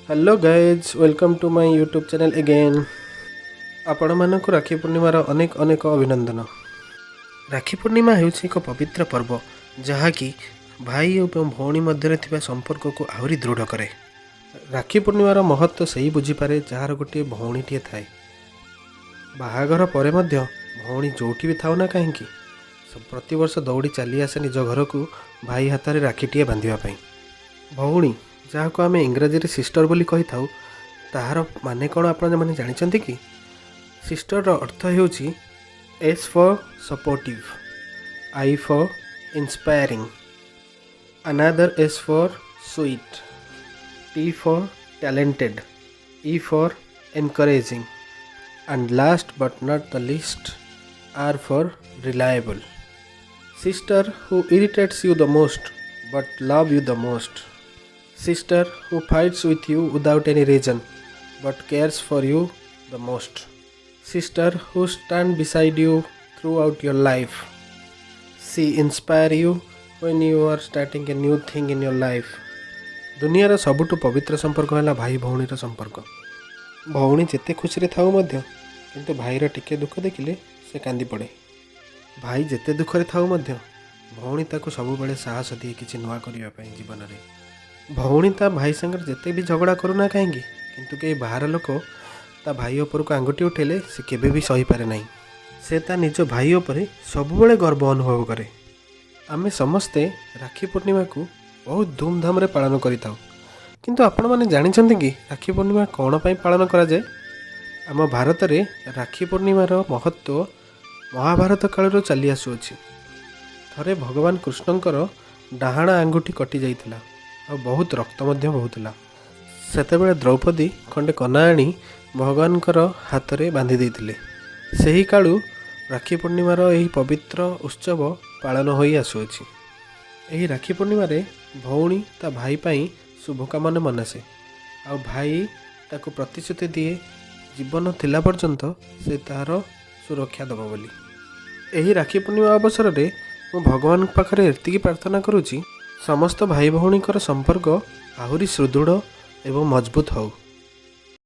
Hello guys welcome to my YouTube channel again. आपण मानक राखी पूर्णिमार अनेक अनेक अभिनंदन। राखी पूर्णिमा ହେଉଛି ଏକ ପବିତ୍ର ପର୍ବ ଯାହାକି ଭାଇ ଏବଂ ଭଉଣୀ ମଧ୍ୟରେ ଥିବା ସମ୍ପର୍କକୁ ଆହୁରି ଦୃଢ଼ କରେ। ରାକ୍ଷୀ ପୂର୍ଣ୍ଣିମାର ମହତ୍ତ୍ୱ ସେହି ବୁଝିପାରେ ଯାହାର ଗୋଟିଏ ଭଉଣୀଟିଏ ଥାଏ। ବାହାଘର ପରେ ମଧ୍ୟ ଭଉଣୀ ଯେଉଁଠି ବି ଥାଉ ନା କାହିଁକି ପ୍ରତିବର୍ଷ ଦୌଡ଼ି ଚାଲି ଆସେ ନିଜ ଘରକୁ ଭାଇ ହାତରେ ରାକ୍ଷୀଟିଏ ବାନ୍ଧିବା ପାଇଁ। ଭଉଣୀ ଯାହାକୁ ଆମେ ଇଂରାଜୀରେ ସିଷ୍ଟର ବୋଲି କହିଥାଉ, ତାହାର ମାନେ କ'ଣ ଆପଣମାନେ ଜାଣିଛନ୍ତି କି? ସିଷ୍ଟରର ଅର୍ଥ ହେଉଛି S for supportive, I for inspiring, another S for sweet, T for talented, E for encouraging, and last but not the least, R for reliable. Sister who irritates you the most but love you the most. Sister who fights with you without any reason but cares for you the most. Sister who stands beside you throughout your life. She inspires you when you are starting a new thing in your life. दुनियार सबुठु पवित्र संपर्क है भाई भौणीर संपर्क। भौणी जेते खुशी रे थाऊ मध्य किंतु भाईर टिके दुख देखिले से कांदी पड़े। भाई जेते दुखरे थाऊ मध्य भौणी ताको सबुबेले साहस दिए किछि नुआ करिया पई जीवन रे। भौणी ता भाई संगर जेते भी झगड़ा करूना कहीं किंतु के बाहर लोक ता भाई उपर को आंगुठी उठेले से केबे भी सही पारे नहीं। से ता निज भाई उपर सबुबेले गर्व अनुभव करे। आमे समस्ते राखी पूर्णिमा को बहुत धूमधाम रे पालन करिताउ, किंतु आपण माने जानिछन्ति कि राखी पूर्णिमा कोन पई पालन करा जाय? आम भारत में राखी पूर्णिमार महत्व महाभारत काल चली आसुअछि। थरे भगवान कृष्णंकर डाहाण आंगुठी कटि जाइथिला और बहुत रक्त मध्य बहुथिला। सेतेबेले द्रौपदी खंडे कना आनी भगवानकर हाथ में बांधि देइथिले। सेही कालू राखी पूर्णिमार एही पवित्र उत्सव पालन होई आसुअछि। एही राखी पूर्णिमा रे भौणी ता भाई पाई शुभकामना मनासे आ भाई ताको प्रतिश्रुति दिए जीवन थिला पर्यंत से तार सुरक्षा दब बोली। एही राखी पूर्णिमा अवसर में मु भगवान पाखरे एतिकी प्रार्थना करुछि समस्त भाई भौणीकर संपर्क आहुरी सुदृढ़ एवं मजबूत हो।